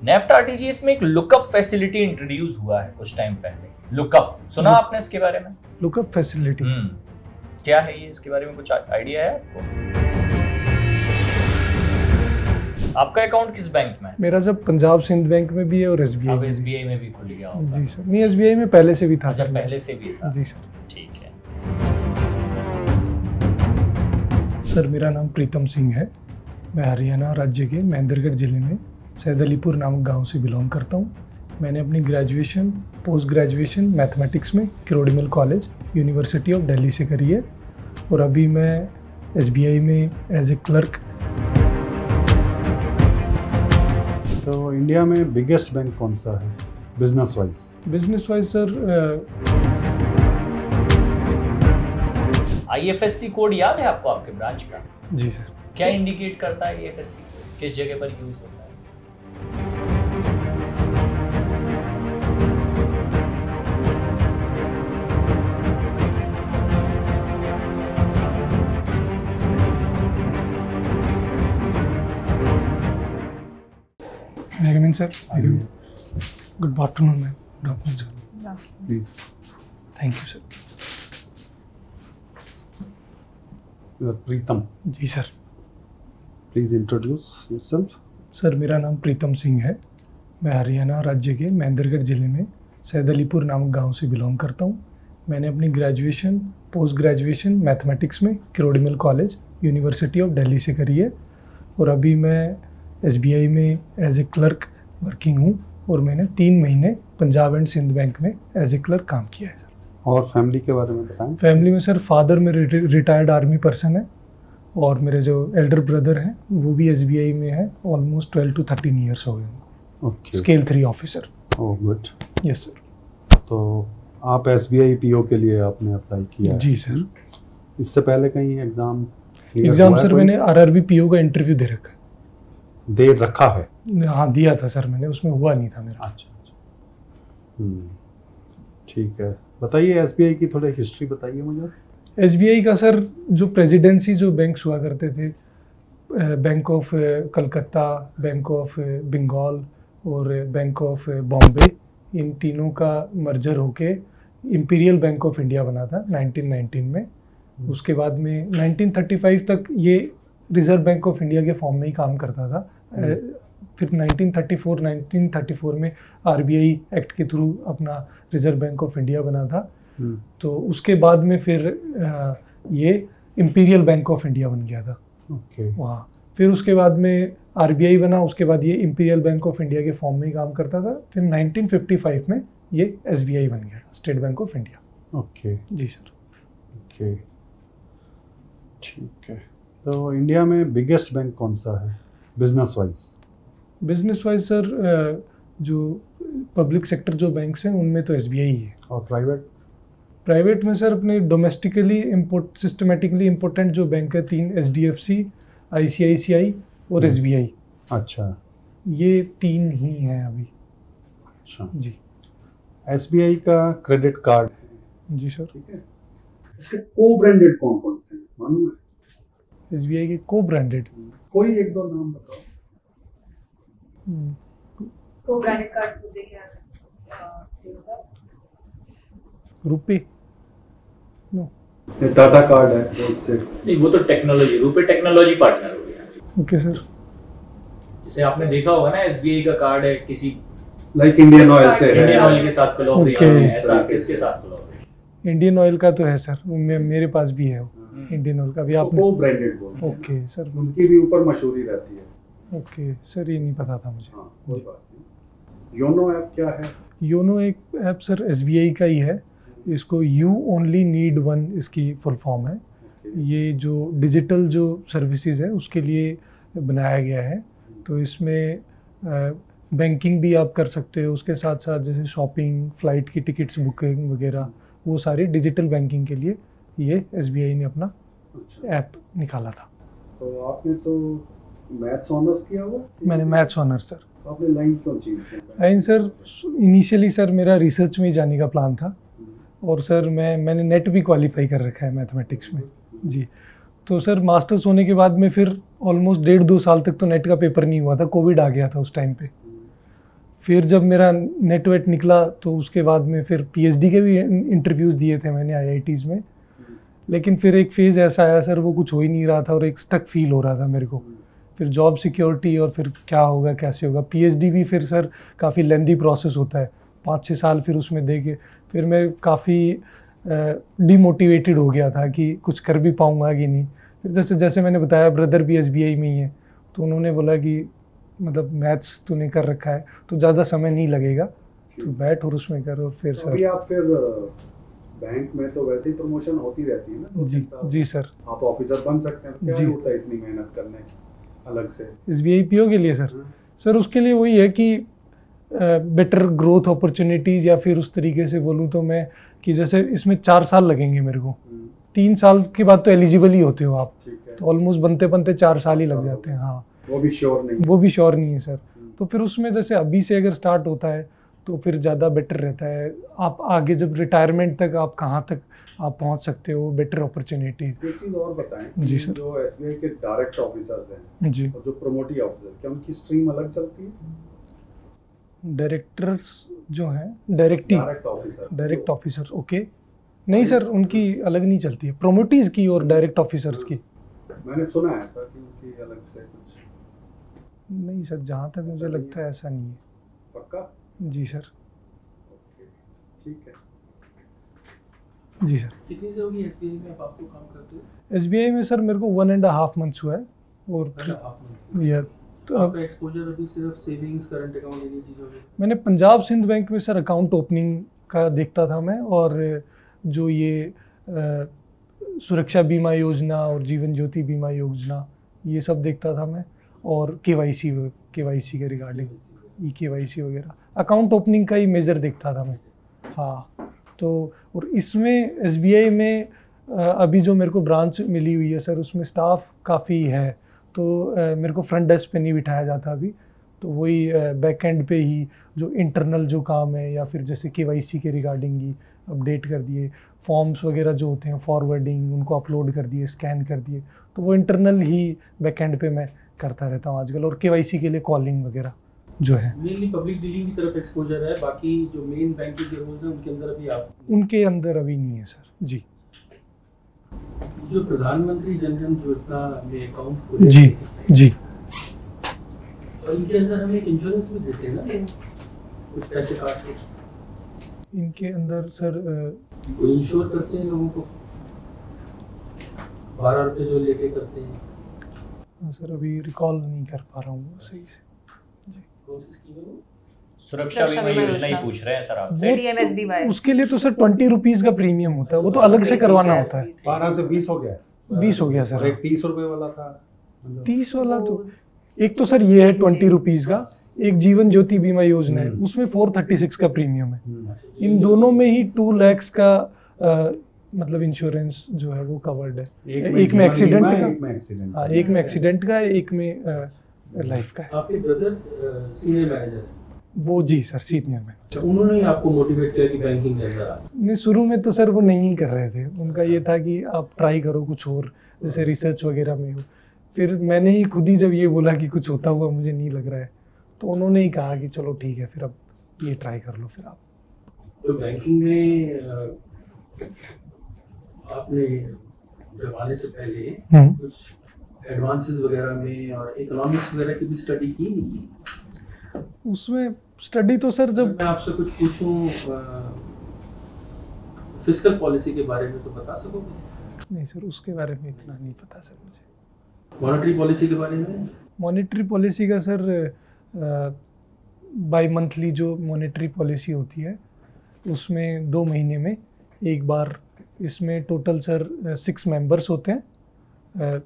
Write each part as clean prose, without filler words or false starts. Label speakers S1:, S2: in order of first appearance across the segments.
S1: NEFT RTGS में एक lookup facility introduce हुआ है कुछ टाइम पहले। लुकअप सुना आपने इसके बारे में?
S2: लुकअप फैसिलिटी
S1: क्या है ये, इसके बारे में कुछ आइडिया है आपको? आपका अकाउंट किस बैंक में है?
S2: मेरा जब पंजाब सिंध बैंक में भी है और एसबीआई में।
S1: एसबीआई में भी खुल गया होगा।
S2: जी सर, नहीं एसबीआई में पहले से भी था।
S1: अच्छा, पहले से भी था।
S2: जी सर।
S1: ठीक है।
S2: सर मेरा नाम प्रीतम सिंह है। मैं हरियाणा राज्य के महेंद्रगढ़ जिले में सैदअलीपुर नामक गांव से बिलोंग करता हूं। मैंने अपनी ग्रेजुएशन पोस्ट ग्रेजुएशन मैथमेटिक्स में Kirorimal college university of Delhi से करी है और अभी मैं एसबीआई में एज ए क्लर्क।
S3: तो इंडिया में बिगेस्ट बैंक कौन सा है business wise?
S2: Business wise sir
S1: IFSC code याद है आपको आपके ब्रांच का?
S2: जी सर।
S1: क्या इंडिकेट करता है आईएफएससी कोड, किस जगह पर यूज होता है?
S2: Sir good afternoon ma'am. Good afternoon sir.
S3: Please.
S2: Thank you sir.
S3: You are Pritam?
S2: जी sir.
S3: Please introduce yourself.
S2: Sir मेरा नाम प्रीतम सिंह है। मैं हरियाणा राज्य के महेंद्रगढ़ जिले में सैदअलीपुर नामक गांव से बिलोंग करता हूं। मैंने अपनी ग्रेजुएशन पोस्ट ग्रेजुएशन मैथमेटिक्स में Kirorimal college university of Delhi से करी है और अभी मैं एसबीआई में एज ए क्लर्क वर्किंग हूँ और मैंने 3 महीने पंजाब एंड सिंध बैंक में एज ए क्लर्क काम किया है सर।
S3: और फैमिली के बारे में बताएं।
S2: फैमिली में सर फादर मेरे रिटायर्ड आर्मी पर्सन है और मेरे जो एल्डर ब्रदर हैं वो भी एसबीआई में है। ऑलमोस्ट 12 to 13 ईयर्स हो गए उनको।
S3: Okay.
S2: Scale 3 officer.
S3: Oh good.
S2: Yes sir.
S3: तो आप एसबीआई पीओ के लिए आपने अप्लाई किया?
S2: जी सर।
S3: इससे पहले कहीं एग्जाम
S2: सर मैंने आरआरबी पीओ का इंटरव्यू दे रखा है।
S3: दे रखा है?
S2: हाँ दिया था सर मैंने, उसमें हुआ नहीं था मेरा।
S3: अच्छा। ठीक है, बताइए एसबीआई की थोड़ी हिस्ट्री बताइए मुझे।
S2: एसबीआई का सर जो प्रेसिडेंसी जो बैंक्स हुआ करते थे, bank of Calcutta, bank of Bengal और बैंक ऑफ बॉम्बे, इन तीनों का मर्जर होके इंपीरियल बैंक ऑफ इंडिया बना था 1919 में। उसके बाद में 1935 तक ये रिजर्व बैंक ऑफ इंडिया के फॉर्म में ही काम करता था। फिर 1934 में आरबीआई एक्ट के थ्रू अपना रिजर्व बैंक ऑफ इंडिया बना था। तो उसके बाद में फिर ये इंपीरियल बैंक ऑफ इंडिया बन गया था।
S3: ओके।
S2: वहाँ फिर उसके बाद में आरबीआई बना, उसके बाद ये इंपीरियल बैंक ऑफ इंडिया के फॉर्म में ही काम करता था। फिर 1955 में ये एसबीआई बन गया, state bank of India.
S3: Okay.
S2: जी सर।
S3: ओके ठीक है। तो इंडिया में बिगेस्ट बैंक कौन सा है business wise?
S2: Business wise sir जो पब्लिक सेक्टर जो बैंक्स हैं उनमें तो एसबीआई है।
S3: और प्राइवेट?
S2: प्राइवेट में सर अपने डोमेस्टिकली सिस्टमेटिकली इम्पोर्टेंट जो बैंक है 3, एचडीएफसी, आईसीआईसीआई और एसबीआई।
S3: अच्छा।
S2: ये 3 ही हैं अभी।
S3: अच्छा
S2: जी।
S3: एसबीआई का क्रेडिट कार्ड?
S2: जी सर।
S3: ठीक है। इसके को ब्रांडेड कौन कौन से हैं मालूम है?
S2: एसबीआई के को ब्रांडेड
S3: कोई 1-2 नाम बताओ।
S4: को ब्रांडेड कार्ड्स होते क्या है?
S2: रुपे नो,
S3: टाटा कार्ड है उससे।
S1: नहीं, वो तो टेक्नोलॉजी, रुपे टेक्नोलॉजी पार्टनर हो गया।
S2: Okay sir.
S1: जैसे आपने देखा होगा ना एसबीआई का कार्ड है किसी
S3: लाइक इंडियन ऑयल से है।
S1: इंडियन ऑयल के साथ कोलैबोरेशन
S2: Okay.
S1: है, ऐसा किसके साथ कोलैबोरेशन?
S2: इंडियन ऑयल का तो है सर, मेरे पास भी है वो। इंडियन ऑयल का भी आपने?
S3: को ब्रांडेड बोलते हैं।
S2: Okay sir.
S3: उनकी भी ऊपर मशहूरी रहती है।
S2: ओके सर, ये नहीं पता था मुझे।
S3: हाँ कोई बात नहीं। योनो ऐप क्या है?
S2: योनो एक ऐप सर एसबीआई का ही है। इसको यू ओनली नीड वन इसकी फुल फॉर्म है। ये जो डिजिटल जो सर्विसेज है उसके लिए बनाया गया है। तो इसमें बैंकिंग भी आप कर सकते हो, उसके साथ साथ जैसे शॉपिंग, फ्लाइट की टिकट्स बुकिंग वगैरह, वो सारी डिजिटल बैंकिंग के लिए ये एसबीआई ने अपना ऐप निकाला था।
S3: तो आपने तो मैथ्स ऑनर्स किया हुआ?
S2: मैंने मैथ्स ऑनर सर।
S3: आपने लाइन क्यों चेंज किया?
S2: लाइन सर इनिशियली सर मेरा रिसर्च में ही जाने का प्लान था और सर मैंने नेट भी क्वालिफाई कर रखा है मैथमेटिक्स में। जी। तो सर मास्टर्स होने के बाद में फिर ऑलमोस्ट 1.5-2 साल तक तो नेट का पेपर नहीं हुआ था, कोविड आ गया था उस टाइम पे। फिर जब मेरा नेट वेट निकला तो उसके बाद में फिर पीएचडी के भी इंटरव्यूज़ दिए थे मैंने आईआईटीज़ में, लेकिन फिर एक फेज़ ऐसा आया सर, वो कुछ हो ही नहीं रहा था और एक स्टक फील हो रहा था मेरे को। फिर जॉब सिक्योरिटी और फिर क्या होगा कैसे होगा। पीएचडी भी फिर सर काफ़ी लेंदी प्रोसेस होता है, 5-6 साल फिर उसमें दे के फिर मैं काफ़ी डीमोटिवेटेड हो गया था कि कुछ कर भी पाऊँगा कि नहीं। फिर जैसे जैसे मैंने बताया ब्रदर भी एसबीआई में ही है, तो उन्होंने बोला कि मतलब मैथ्स तूने कर रखा है तो ज़्यादा समय नहीं लगेगा, तो बैठ और उसमें कर। और फिर सर
S3: अभी आप फिर बैंक में तो वैसे ही प्रमोशन होती रहती है ना,
S2: जी सर,
S3: आप ऑफिसर बन सकते हैं, क्या होता है इतनी मेहनत करने अलग से
S2: एसबीआई पीओ के लिए सर उसके लिए वही है कि बेटर ग्रोथ अपॉर्चुनिटीज़, या फिर उस तरीके से बोलूँ तो मैं कि जैसे इसमें 4 साल लगेंगे मेरे को, 3 साल के बाद तो एलिजिबल ही होते हो आप, तो ऑलमोस्ट बनते बनते 4 साल ही लग जाते हैं। हाँ,
S3: वो भी श्योर नहीं
S2: है सर। तो फिर उसमें जैसे अभी से अगर स्टार्ट होता है तो फिर ज़्यादा बेटर रहता है। आप आगे जब रिटायरमेंट तक आप कहाँ तक आप पहुँच सकते हो, बेटर अपॉर्चुनिटी।
S3: एक चीज़ और बताएं
S2: जी सर,
S3: जो एसबीआई के डायरेक्ट ऑफिसर्स हैं
S2: जी
S3: और जो प्रोमोटी ऑफिसर, क्या उनकी स्ट्रीम अलग चलती है?
S2: डायरेक्टर्स जो हैं डायरेक्ट ऑफिसर ओके, नहीं सर उनकी अलग नहीं चलती है, प्रोमोटीज की और डायरेक्ट ऑफिसर्स की।
S3: मैंने सुना है सर कि उनकी अलग से कुछ
S2: नहीं सर, जहाँ तक मुझे लगता है ऐसा नहीं है।
S3: पक्का?
S2: जी सर।
S3: ओके, ठीक है।
S2: जी सर।
S5: कितनी देर होगी एसबीआई में आपको काम करते हो?
S2: एसबीआई में सर मेरे को 1.5 मंथ्स हुआ है और 3 ईयर। तो
S5: आपका एक्सपोजर अभी सिर्फ सेविंग्स, करंट अकाउंट, ये चीज़ों में?
S2: मैंने पंजाब सिंध बैंक में सर अकाउंट ओपनिंग का देखता था मैं, और जो ये सुरक्षा बीमा योजना और जीवन ज्योति बीमा योजना ये सब देखता था मैं, और केवाईसी के रिगार्डिंग केवाईसी वगैरह अकाउंट ओपनिंग का ही मेजर देखता था मैं। हाँ, तो और इसमें एसबीआई में अभी जो मेरे को ब्रांच मिली हुई है सर, उसमें स्टाफ काफ़ी है, तो मेरे को फ्रंट डेस्क पे नहीं बिठाया जाता अभी, तो वही बैक एंड पे ही जो इंटरनल जो काम है, या फिर जैसे केवाईसी के रिगार्डिंग ही अपडेट कर दिए, फॉर्म्स वगैरह जो होते हैं फॉरवर्डिंग उनको अपलोड कर दिए, स्कैन कर दिए, तो वो इंटरनल ही बैक एंड पे मैं करता रहता हूँ आजकल। और केवाईसी के लिए कॉलिंग वगैरह जो है।
S5: मेनली पब्लिक डीलिंग की तरफ एक्सपोजर है, बाकी जो मेन बैंकिंग के रोल्स हैं उनके अंदर अभी आप?
S2: उनके अंदर अभी नहीं है सर। जी।
S5: जो प्रधानमंत्री जन धन योजना में अकाउंट
S2: जी
S5: और इनके अंदर हमें इंश्योरेंस भी देते हैं ना, कुछ पैसे काट के
S2: इनके अंदर सर
S5: वो इंश्योर करते हैं लोगों को, 12 रुपये जो लेके करते हैं।
S2: सर अभी रिकॉल नहीं कर पा रहा हूँ सही से। जी,
S5: कौन सी स्कीम है वो?
S1: सुरक्षा बीमा योजना ही पूछ रहे हैं सर आपसे।
S2: उसके लिए तो सर 20 रुपीज़ का प्रीमियम होता है, वो तो अलग से करवाना होता है।
S3: 12 से 20 हो गया।
S2: 20 हो गया सर।
S3: एक 30 रुपए वाला था।
S2: 30 वाला तो एक तो सर ये है 20 रुपीज़ का, एक जीवन ज्योति बीमा योजना है, उसमें 436 का प्रीमियम है। इन दोनों में ही 2 लाख का मतलब इंश्योरेंस जो है वो कवर्ड है। एक में एक्सीडेंट का, हाँ, एक में एक्सीडेंट का है, एक में लाइफ का है।
S5: आपके ब्रदर सीनियर मैनेजर है
S2: वो? जी सर, सीनियर मैनेजर।
S5: उन्होंने ही आपको मोटिवेट किया कि बैंकिंग के अंदर आप?
S2: नहीं, शुरू में तो सर वो नहीं कर रहे थे, उनका ये था कि आप ट्राई करो कुछ और, जैसे रिसर्च वगैरह में हो। फिर मैंने ही खुद ही जब ये बोला कि कुछ होता हुआ मुझे नहीं लग रहा है, तो उन्होंने ही कहा कि चलो ठीक है, फिर अब ये ट्राई कर लो फिर आप।
S5: तो बैंकिंग में आपने जब आने से पहले कुछ एडवांसेस वगैरह में और इकोनॉमिक्स वगैरह की भी स्टडी की नहीं की?
S2: उसमें स्टडी तो सर जब
S5: मैं आपसे कुछ पूछूं फिस्कल पॉलिसी के बारे में तो बता सकोगे?
S2: नहीं सर, उसके बारे में इतना नहीं पता सर मुझे।
S5: मॉनेटरी पॉलिसी के बारे में?
S2: मॉनेटरी पॉलिसी का सर बाई मंथली जो मॉनेटरी पॉलिसी होती है उसमें 2 महीने में एक बार, इसमें टोटल सर 6 मेंबर्स होते हैं,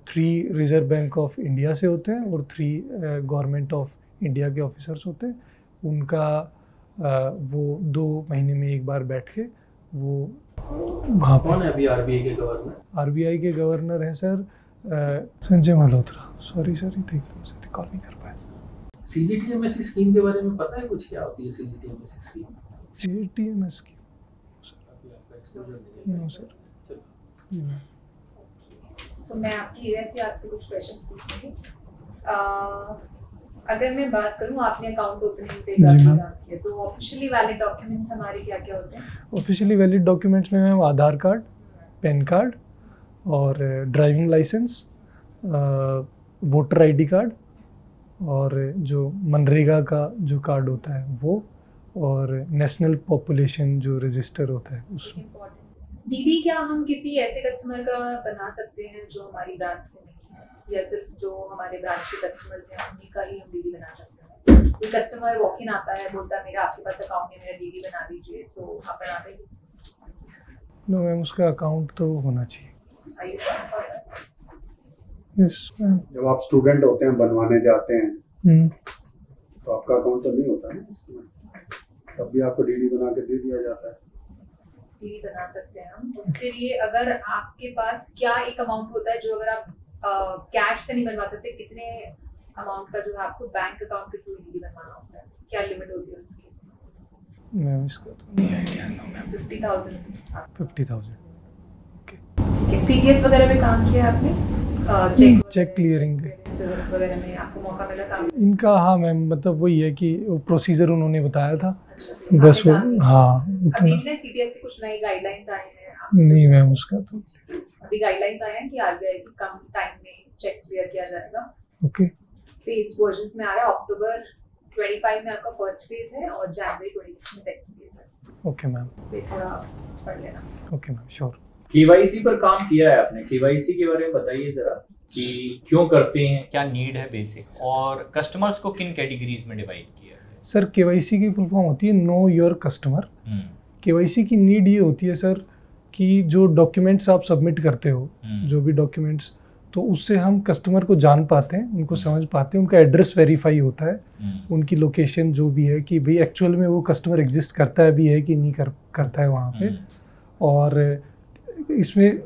S2: 3 रिजर्व बैंक ऑफ इंडिया से होते हैं और 3 गवर्नमेंट ऑफ इंडिया के ऑफिसर्स होते हैं। उनका वो 2 महीने में एक बार बैठ के वो वहाँ
S5: कौन है अभी आरबीआई के गवर्नर?
S2: आरबीआई के गवर्नर हैं सर संजय मल्होत्रा। सॉरी एकदम से रिकॉल नहीं कर पाया।
S5: सीजीटीएमएससी स्कीम के बारे में पता है कुछ, क्या होती है सीजीटीएमएससी स्कीम?
S2: सीजीटीएमएस की नो सर।
S4: सो मैं आपकी एरिया से आपसे कुछ क्वेश्चंस पूछूंगी। अगर मैं बात करूं, आपने अकाउंट ओपनिंग पे
S2: जी मैम।
S4: काम किया, तो ऑफिशियली वैलिड डॉक्यूमेंट्स हमारे क्या क्या होते हैं?
S2: ऑफिशियली वैलिड डॉक्यूमेंट्स में ma'am Aadhaar card, PAN card और driving licence, voter ID card और जो मनरेगा का जो कार्ड होता है वो, और नेशनल पॉपुलेशन जो रजिस्टर होता है उसमें।
S4: डीडी क्या हम किसी ऐसे कस्टमर का बना सकते हैं जो हमारी ब्रांच से नहीं है, या सिर्फ जो हमारे ब्रांच के कस्टमर्स हैं उन्हीं का ही हम डीडी बना सकते हैं? कोई कस्टमर वॉक इन आता है, बोलता है मेरा आपके पास अकाउंट है, मेरा डीडी बना दीजिए, सो आप बना देंगे?
S2: नो मैम, उसका अकाउंट तो होना चाहिए।
S4: Are you sure for that?
S2: Yes ma'am.
S3: जब आप स्टूडेंट होते हैं बनवाने जाते हैं तो आपका अकाउंट तो नहीं होता है इसमें, तब भी आपको डीडी बना के दे दिया जाता है।
S4: डीडी बना सकते हैं हम। उसके लिए अगर आपके पास क्या एक अमाउंट होता है जो अगर आप कैश से नहीं बनवा सकते, कितने अमाउंट का जो है आपको बैंक अकाउंट के थ्रू डीडी बनवाना होता है, क्या लिमिट होती है उसकी?
S2: मैम इसका तो नहीं आइडिया। No ma'am.
S4: 50,000।
S2: 50,000।
S4: ठीक है। सीटीएस वगैरह में काम किया आपने?
S2: चेक क्लियरिंग
S4: वगैरह में आपको मौका मिला काम?
S2: इनका, हाँ मैम, मतलब वही है कि वो प्रोसीजर उन्होंने बताया था,
S4: अच्छा,
S2: बस वो,
S4: आपने काम किया?
S2: हाँ
S4: अभी
S2: उतना
S4: इतने सीटीएस से कुछ नई गाइडलाइंस आए हैं?
S2: नहीं मैम उसका तो।
S4: अभी गाइडलाइंस आए हैं कि आरबीआई की कम टाइम में चेक क्लियर किया जाएगा।
S2: ओके।
S4: फेज वर्जन्स में आ रहा है, अक्टूबर 25 में आपका फर्स्ट फेज है और जनवरी 26 में सेकंड फेज है।
S2: Okay ma'am.
S4: इस पे थोड़ा पढ़ लेना।
S2: Okay ma'am, sure.
S1: केवाईसी पर काम किया है आपने, केवाईसी के बारे में बताइए जरा कि क्यों करते हैं, क्या नीड है बेसिक, और कस्टमर्स को किन कैटेगरीज में डिवाइड किया है?
S2: सर केवाईसी की फुल फॉर्म होती है नो योर कस्टमर। केवाईसी की नीड ये होती है सर कि जो डॉक्यूमेंट्स आप सबमिट करते हो, जो भी डॉक्यूमेंट्स, तो उससे हम कस्टमर को जान पाते हैं, उनको समझ पाते हैं, उनका एड्रेस वेरीफाई होता है, उनकी लोकेशन जो भी है कि भाई एक्चुअल में वो कस्टमर एग्जिस्ट करता है भी है कि नहीं करता है वहाँ पे। और इसमें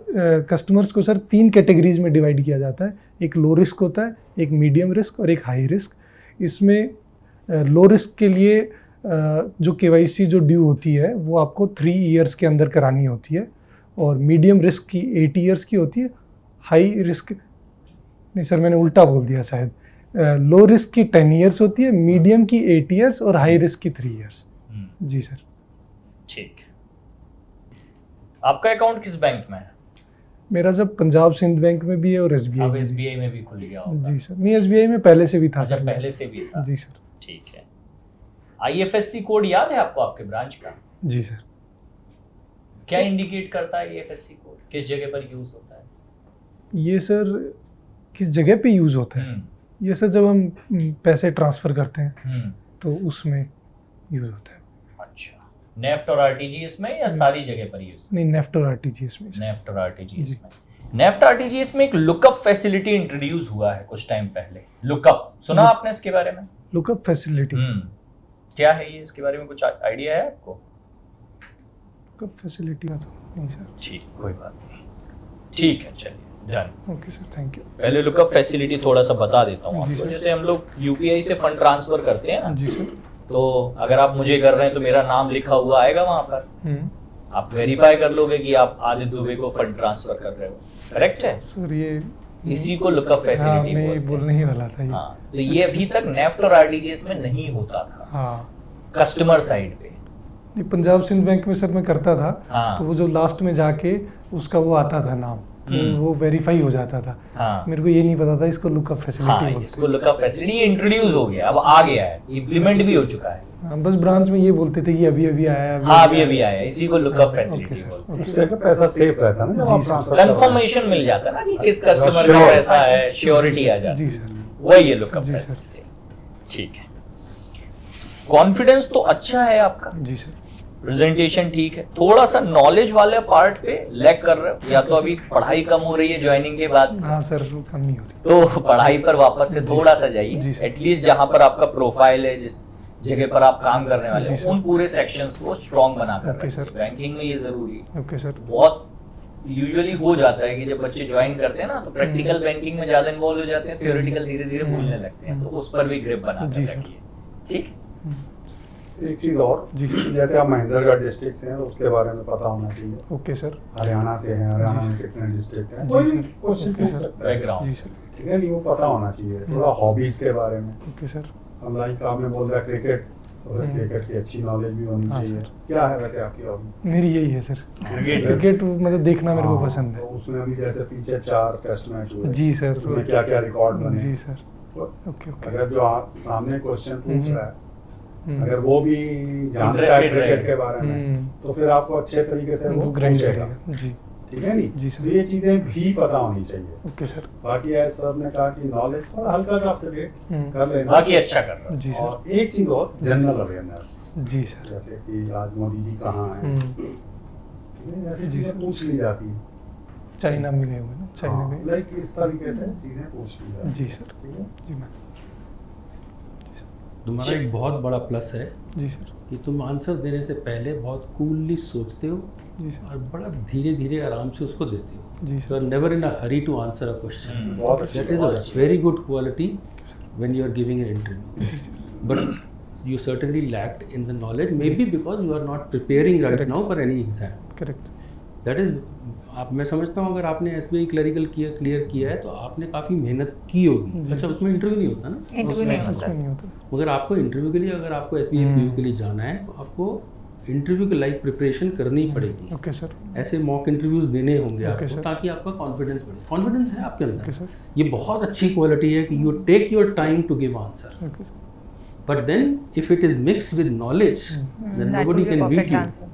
S2: कस्टमर्स को सर 3 कैटेगरीज में डिवाइड किया जाता है। एक लो रिस्क होता है, एक मीडियम रिस्क और एक हाई रिस्क। इसमें लो रिस्क के लिए जो केवाईसी जो ड्यू होती है वो आपको 3 इयर्स के अंदर करानी होती है, और मीडियम रिस्क की 8 इयर्स की होती है। हाई रिस्क, नहीं सर मैंने उल्टा बोल दिया शायद, लो रिस्क की 10 इयर्स होती है, मीडियम की 8 इयर्स और हाई रिस्क की 3 इयर्स। जी सर।
S1: ठीक। आपका अकाउंट किस बैंक में है?
S2: मेरा जब पंजाब सिंध बैंक में भी है और
S1: अब
S2: एसबीआई
S1: एसबीआई में भी खुल गया होगा।
S2: जी सर। नहीं, एसबीआई में पहले से भी था
S1: अच्छा,
S2: सर।
S1: पहले से भी था।
S2: जी सर।
S1: ठीक है। आईएफएससी कोड याद है आपको आपके ब्रांच का?
S2: जी सर।
S1: क्या इंडिकेट करता है आईएफएससी कोड, किस जगह पर यूज होता है?
S2: ये सर किस जगह पे यूज़ होता है? ये सर जब हम पैसे ट्रांसफ़र करते हैं तो उसमें यूज़ होता है।
S1: अच्छा, नेफ्ट और आरटीजीएस में या सारी जगह पर यूज?
S2: नहीं, नेफ्ट और आरटीजीएस में।
S1: नेफ्ट और आरटीजीएस में। नेफ्ट आरटीजीएस में एक लुकअप फैसिलिटी इंट्रोड्यूस हुआ है कुछ टाइम पहले। लुकअप सुना आपने इसके बारे में?
S2: लुकअप फैसिलिटी
S1: क्या है ये, इसके बारे में कुछ आइडिया है आपको?
S2: लुकअप फैसिलिटी का तो नहीं सर।
S1: ठीक, कोई बात नहीं। ठीक है, चलिए done.
S2: Okay sir, thank you.
S1: पहले लुकअप फैसिलिटी थोड़ा सा बता देता हूँ
S2: जी
S1: आपको।
S2: सर।
S1: जैसे हम लोग यूपीआई से फंड ट्रांसफर करते हैं ना,
S2: जी सर।
S1: तो अगर आप मुझे कर रहे हैं तो मेरा नाम लिखा हुआ आएगा वहां पर, आप वेरीफाई कर लोगे कि आप आदित्य दुबे को फंड ट्रांसफर कर रहे हो, करेक्ट है?
S2: सर ये
S1: इसी को लुकअप फैसिलिटी
S2: मैं
S1: बोलते हैं।
S2: बोलने ही वाला था ये।
S1: हाँ, तो ये अभी तक नेफ्ट और आरटीजीएस में नहीं होता था
S2: हाँ।
S1: कस्टमर साइड पे।
S2: नहीं, पंजाब सिंध बैंक में सर मैं करता था।
S1: हाँ।
S2: तो वो जो लास्ट में जाके उसका वो आता था नाम, तो वो वेरीफाई हो जाता था।
S1: हाँ।
S2: मेरे को ये नहीं पता था इसको लुकअप
S1: हाँ,
S2: फैसिलिटी बोलते
S1: इसको लुकअप फैसिलिटी इंट्रोड्यूस हो गया, अब आ गया है, इम्प्लीमेंट भी हो चुका है।
S2: हैं। बस ब्रांच में ये बोलते थे कि अभी अभी आया है।
S1: हाँ, अभी अभी आया, इसी को लुकअप
S2: ओके
S1: फैसिलिटी
S2: सर,
S1: बोलते हैं।
S3: इससे पैसा सेफ रहता है ना जब आप ट्रांसफर कर रहे हैं।
S1: कंफर्मेशन मिल जाता है ना कि किस कस्टमर का
S3: Sure.
S1: पैसा है, श्योरिटी आ जाती
S2: जी
S1: है,
S2: सर।
S1: वही है लुकअप
S2: जी सर।
S1: फैसिलिटी। ठीक है, कॉन्फिडेंस तो अच्छा है आपका,
S2: जी सर।
S1: प्रेजेंटेशन ठीक है, थोड़ा सा नॉलेज वाले पार्ट पे लैग कर रहे हो, या तो अभी पढ़ाई कम हो रही है ज्वाइनिंग के बाद से,
S2: हाँ सर, वो कम नहीं हो रही।
S1: तो पढ़ाई पर वापस से थोड़ा सा
S2: जी
S1: जाइए।
S2: सर।
S1: एटलीस्ट जहां पर आपका प्रोफाइल है, जिस जगह पर आप काम करने वाले
S2: जी
S1: हो,
S2: सर।
S1: उन पूरे सेक्शंस को स्ट्रॉन्ग बनाकर
S2: ओके
S1: रखिए।
S2: सर।
S1: बैंकिंग में ये जरूरी है।
S2: Okay sir.
S1: बहुत यूजुअली हो जाता है कि जब बच्चे ज्वाइन करते हैं ना, तो प्रैक्टिकल बैंकिंग में ज्यादा इन्वॉल्व हो जाते हैं, थियोरेटिकल धीरे धीरे भूलने लगते हैं, तो उस पर भी ग्रिप बना
S2: जी
S1: कर
S2: सर।
S1: रखिए। ठीक,
S3: एक चीज और,
S2: जी सर।
S3: जैसे आप महेंद्रगढ़ डिस्ट्रिक्ट से हैं तो उसके बारे में पता होना चाहिए।
S2: Okay sir.
S3: हरियाणा से हैं, हरियाणा
S2: जी
S3: में
S2: सर।
S3: कितने डिस्ट्रिक्ट हैं,
S2: जी
S3: कोई
S2: सर।
S3: भी क्वेश्चन
S2: ओके
S3: पूछ
S2: सर।
S3: सकता है।
S1: बैकग्राउंड।
S2: जी सर।
S3: ठीक है नहीं, वो पता होना चाहिए। थोड़ा हॉबीज के बारे में।
S2: Okay sir.
S3: अब लाइक आपने बोल दिया क्रिकेट, और क्रिकेट की अच्छी नॉलेज भी होनी चाहिए। क्या है वैसे आपकी हॉबी?
S2: मेरी यही है सर, क्रिकेट मतलब देखना मेरे को पसंद है।
S3: तो उसमें अभी जैसे पीछे 4 टेस्ट मैच हुए
S2: जी सर,
S3: क्या क्या रिकॉर्ड बने?
S2: जी सर। Okay okay.
S3: अगर जो आप सामने क्वेश्चन पूछ रहा है अगर वो भी जानता है क्रिकेट के बारे में तो फिर आपको अच्छे तरीके से वो पूछेगा।
S2: जी
S3: ठीक है नहीं
S2: जी सर।
S3: तो ये चीजें भी पता होनी चाहिए।
S2: Okay sir.
S3: बाकी ऐसे सर ने कहा कि नॉलेज थोड़ा हल्का सा अपडेट कर लेना,
S1: बाकी अच्छा कर रहा है।
S2: जी सर।
S3: और एक चीज और जनरल अवेयरनेस।
S2: जी सर।
S3: जैसे कि आज मोदी जी कहाँ हैं, ऐसी चीजें पूछ ली जाती है।
S2: चाइना में गए हुए ना, चाइना में
S3: लाइक इस तरीके से चीजें पूछ ली जाती है।
S2: जी सर। जी मैम।
S5: तुम्हारा एक बहुत बड़ा प्लस है
S2: जी सर
S5: कि तुम आंसर देने से पहले बहुत कूलली सोचते हो
S2: जी सर।
S5: और बड़ा धीरे धीरे आराम से उसको देते हो।
S2: जी
S5: you
S2: sir.
S5: Are never in a hurry to answer a question.
S3: बहुत अच्छी
S5: that is a very good quality when you are giving an interview, but you certainly lacked in the knowledge, maybe because you are not preparing right now for any exam.
S2: Correct.
S5: That is मैं समझता हूँ अगर आपने SBI clerical clear किया है तो आपने काफ़ी मेहनत की होगी। अच्छा उसमें इंटरव्यू नहीं होता ना?
S4: इंटरव्यू नहीं होता।
S2: उसमें नहीं होता।
S5: मगर आपको इंटरव्यू के लिए अगर आपको SBI PU के लिए जाना है तो आपको इंटरव्यू के लाइक प्रिपरेशन करनी पड़ेगी।
S2: Okay sir.
S5: ऐसे मॉक इंटरव्यूज देने होंगे
S2: Okay,
S5: आपको
S2: sir.
S5: ताकि आपका कॉन्फिडेंस बढ़े। कॉन्फिडेंस है आपके
S2: ओके
S5: अंदर,
S2: सर।
S5: ये बहुत अच्छी क्वालिटी है कि you take your time to give answer,
S2: okay sir.
S5: But then if it is mixed with knowledge then
S4: That
S5: nobody
S4: would be a
S5: can beat
S4: perfect
S5: you.
S4: answer.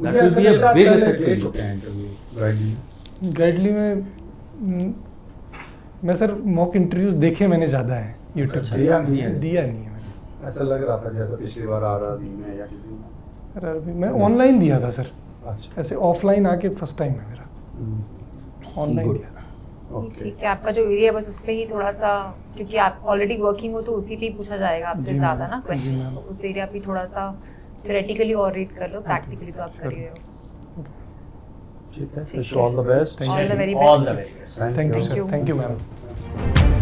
S5: That will be a big asset for
S3: ले
S5: you.
S3: चुके हैं interview
S2: गाइडली में मैं sir mock interviews देखे मैंने ज़्यादा है YouTube
S5: अच्छा,
S2: पे।
S3: दिया नहीं है।
S2: दिया नहीं है मैंने।
S3: ऐसा लग रहा था जैसे पिछली बार RRB में या किसी में।
S2: अरे अभी मैं ऑनलाइन दिया था सर,
S3: अच्छा
S2: ऐसे ऑफलाइन आके फर्स्ट टाइम है मेरा, ऑनलाइन
S5: Good.
S2: दिया था।
S3: ओके
S4: ठीक है, आपका जो एरिया है बस उस पे ही थोड़ा सा, क्योंकि आप ऑलरेडी वर्किंग हो तो उसी पे ही पूछा जाएगा आपसे
S2: जी
S4: ज़्यादा
S2: मैम,
S4: ना
S2: जी
S4: क्वेश्चंस,
S2: मैम।
S4: तो उस एरिया पे थोड़ा सा थ्योरेटिकली और रीड कर लो, प्रैक्टिकली तो आप कर ही रहे हो।
S3: ठीक है, wish you all the best.
S4: All the very
S1: All the
S4: best.
S1: very best.
S2: Thank you
S4: Thank
S2: sir,
S4: you.
S2: Thank you ma'am.